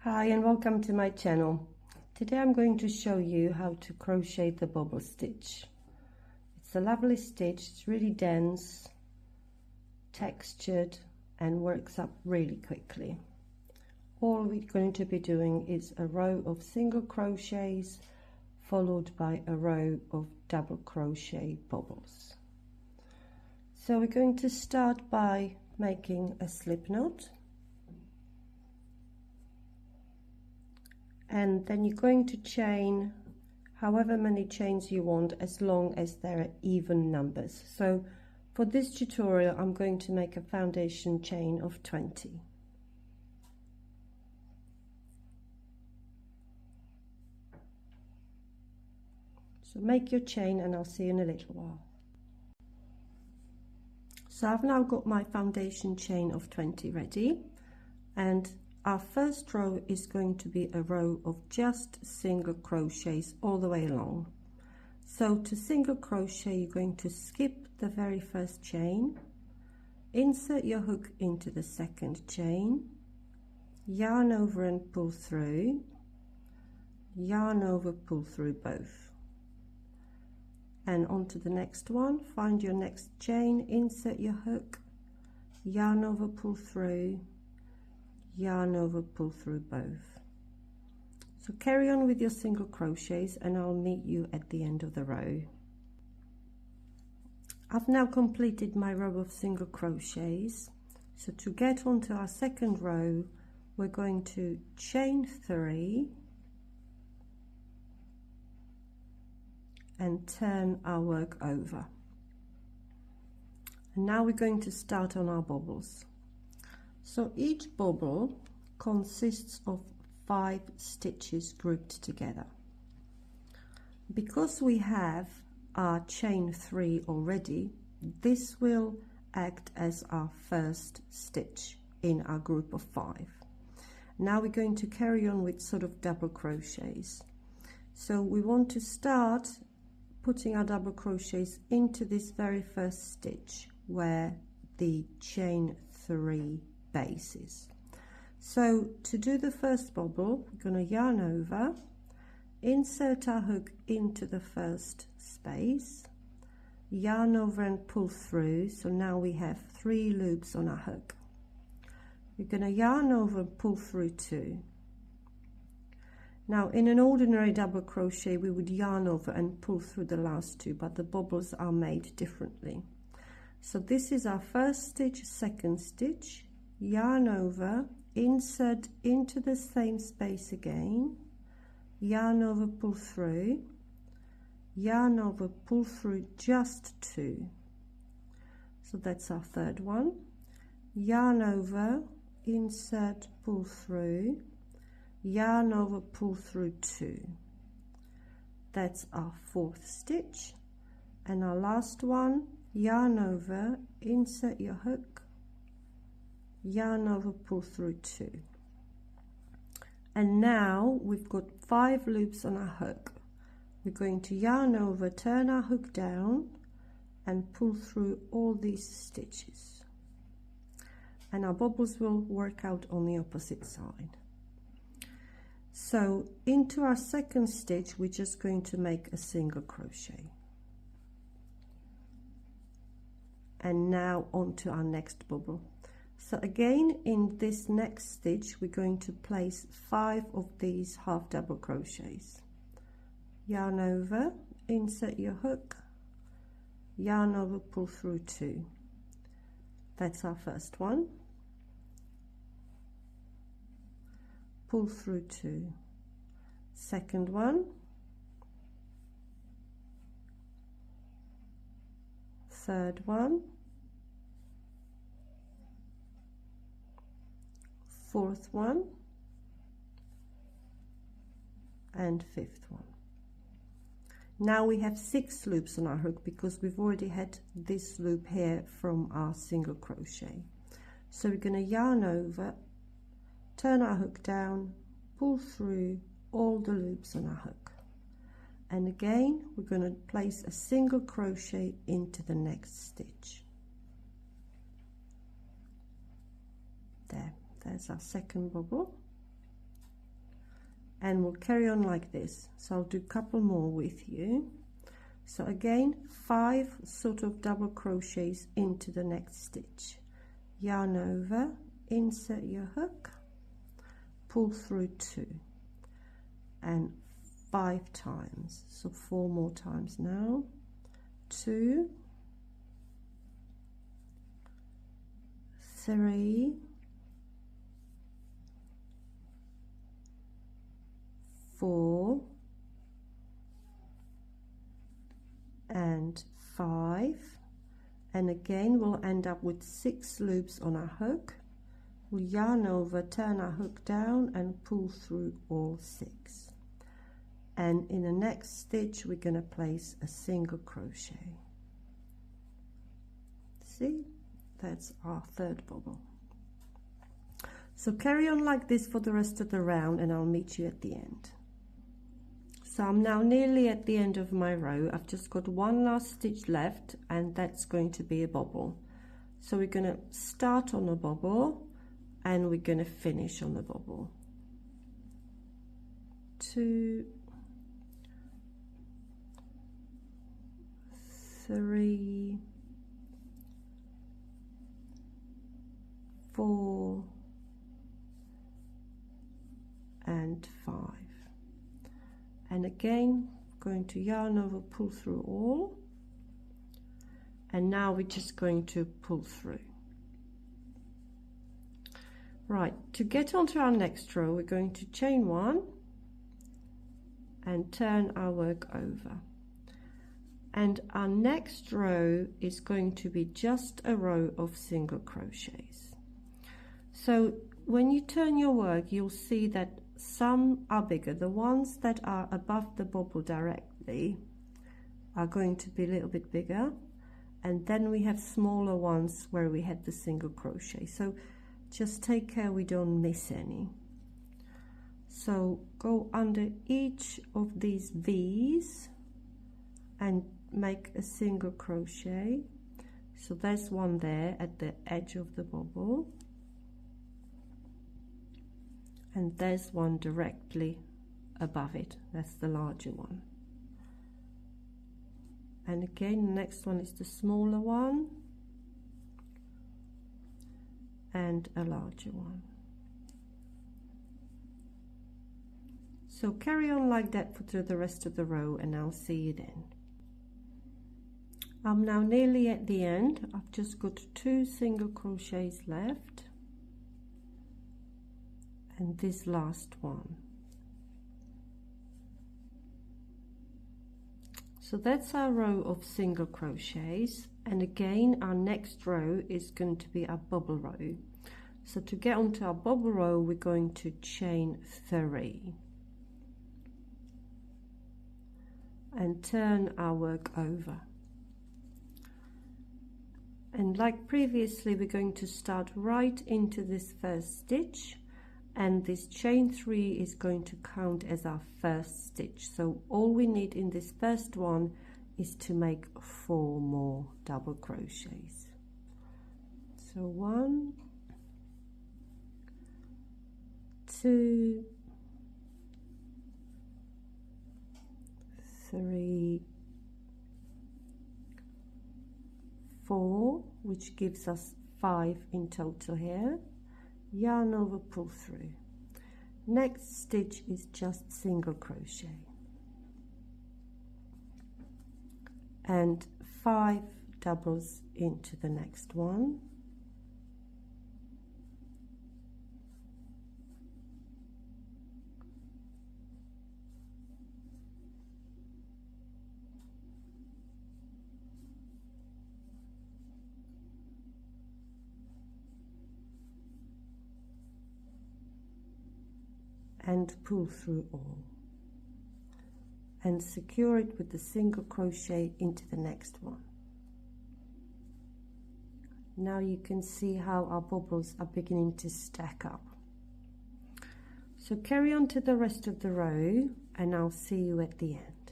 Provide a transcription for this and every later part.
Hi and welcome to my channel. Today I'm going to show you how to crochet the bobble stitch. It's a lovely stitch, it's really dense, textured and works up really quickly. All we're going to be doing is a row of single crochets followed by a row of double crochet bobbles. So we're going to start by making a slip knot. And then you're going to chain however many chains you want, as long as there are even numbers. So for this tutorial I'm going to make a foundation chain of 20. So make your chain and I'll see you in a little while. So I've now got my foundation chain of 20 ready, and our first row is going to be a row of just single crochets all the way along. So to single crochet, you're going to skip the very first chain, insert your hook into the second chain, yarn over and pull through, yarn over, pull through both, and onto the next one. Find your next chain, insert your hook, yarn over, pull through, yarn over, pull through both. So carry on with your single crochets and I'll meet you at the end of the row. I've now completed my row of single crochets. So to get onto our second row, we're going to chain 3 and turn our work over. And now we're going to start on our bobbles. So each bobble consists of 5 stitches grouped together. Because we have our chain 3 already, this will act as our first stitch in our group of 5. Now we're going to carry on with sort of double crochets. So we want to start putting our double crochets into this very first stitch where the chain 3 bases. So to do the first bobble, we're going to yarn over, insert our hook into the first space, yarn over and pull through. So now we have 3 loops on our hook. We're going to yarn over and pull through 2. Now in an ordinary double crochet we would yarn over and pull through the last 2, but the bobbles are made differently. So this is our first stitch, second stitch, yarn over, insert into the same space again, yarn over, pull through, yarn over, pull through just 2. So that's our third one. Yarn over, insert, pull through, yarn over, pull through 2. That's our fourth stitch. And our last one, yarn over, insert your hook, yarn over, pull through 2. And now we've got 5 loops on our hook. We're going to yarn over, turn our hook down and pull through all these stitches, and our bobbles will work out on the opposite side. So into our second stitch we're just going to make a single crochet, and now on to our next bobble. So again in this next stitch we're going to place 5 of these half double crochets. Yarn over, insert your hook, yarn over, pull through 2. That's our first one. Pull through 2. Second one. Third one. Fourth one. And fifth one. Now we have 6 loops on our hook because we've already had this loop here from our single crochet. So we're going to yarn over, turn our hook down, pull through all the loops on our hook, and again we're going to place a single crochet into the next stitch. There's our second bobble. and we'll carry on like this. So I'll do a couple more with you. So again, 5 sort of double crochets into the next stitch, yarn over, insert your hook, pull through 2 and 5 times, so 4 more times now. 2, 3, 4 and 5, and again we'll end up with 6 loops on our hook. We'll yarn over, turn our hook down and pull through all 6, and in the next stitch we're going to place a single crochet. See, that's our 3rd bobble. So carry on like this for the rest of the round and I'll meet you at the end. So I'm now nearly at the end of my row. I've just got 1 last stitch left and that's going to be a bobble. So we're going to start on a bobble and we're going to finish on the bobble. 2, 3, 4 and 5, and again going to yarn over, pull through all, and now we're just going to pull through. Right, to get onto our next row we're going to chain 1 and turn our work over, and our next row is going to be just a row of single crochets. So when you turn your work you'll see that some are bigger. The ones that are above the bobble directly are going to be a little bit bigger, and then we have smaller ones where we had the single crochet, so just take care we don't miss any. So go under each of these V's and make a single crochet. So there's one there at the edge of the bobble, and there's one directly above it, that's the larger one. And again the next one is the smaller one and a larger one. So carry on like that for the rest of the row and I'll see you then. I'm now nearly at the end. I've just got 2 single crochets left and this last one. So that's our row of single crochets, and again our next row is going to be our bobble row. So to get onto our bobble row we're going to chain 3 and turn our work over, and like previously we're going to start right into this first stitch, and this chain 3 is going to count as our first stitch. So all we need in this first one is to make 4 more double crochets. So 1, 2, 3, 4, which gives us 5 in total here. Yarn over, pull through. Next stitch is just single crochet and 5 doubles into the next one, and pull through all, and secure it with the single crochet into the next one. Now you can see how our bobbles are beginning to stack up. So carry on to the rest of the row and I'll see you at the end.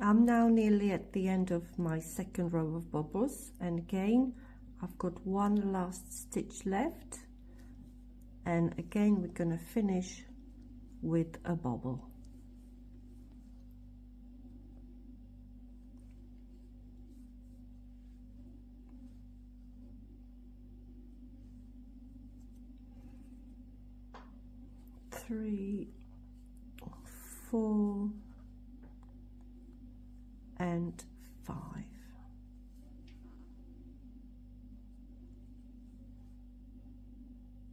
I'm now nearly at the end of my second row of bobbles, and again I've got 1 last stitch left, and again we're going to finish with a bobble. Three, 4 and 5.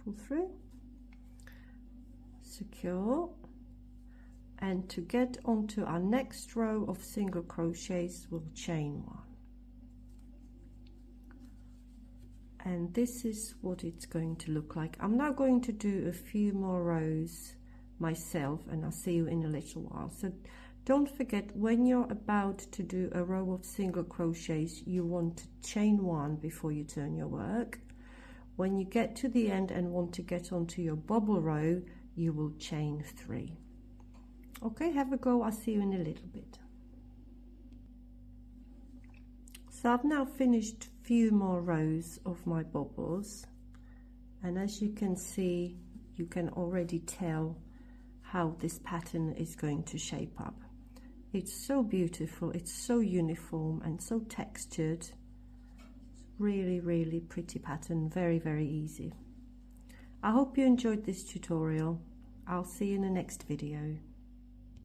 Pull through, secure, and to get onto our next row of single crochets we'll chain 1. And this is what it's going to look like. I'm now going to do a few more rows myself, and I'll see you in a little while. So don't forget, when you're about to do a row of single crochets, you want to chain 1 before you turn your work. When you get to the end and want to get onto your bobble row, you will chain 3. Okay, have a go. I'll see you in a little bit. So I've now finished few more rows of my bobbles, and as you can see, you can already tell how this pattern is going to shape up. It's so beautiful, it's so uniform and so textured. It's really, really pretty pattern, very, very easy. I hope you enjoyed this tutorial. I'll see you in the next video.